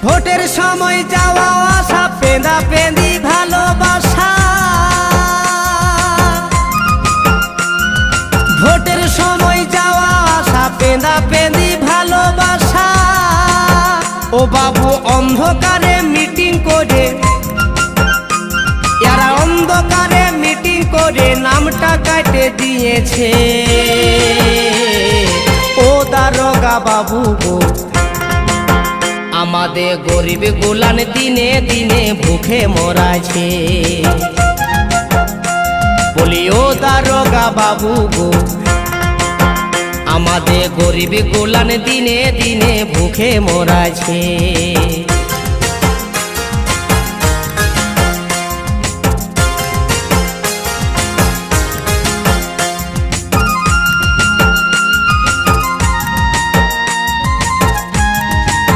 ভোটের সময় যাওয়া আসা পেঁদা পেঁদি ভালোবাসা, ভোটের সময় যাওয়া আসা পেঁদা পেঁদি ভালোবাসা। ও বাবু অন্ধকারে মিটিং করে, এরা অন্ধকারে মিটিং করে নামটা কাটে দিয়েছে। ও দারোগা বাবু গো, আমাদের গরিব গোলান দিনে দিনে ভুখে মরাছে। বলি ও দারোগা বাবু গো, আমাদের গরিব গোলান দিনে দিনে ভুখে মরাছে।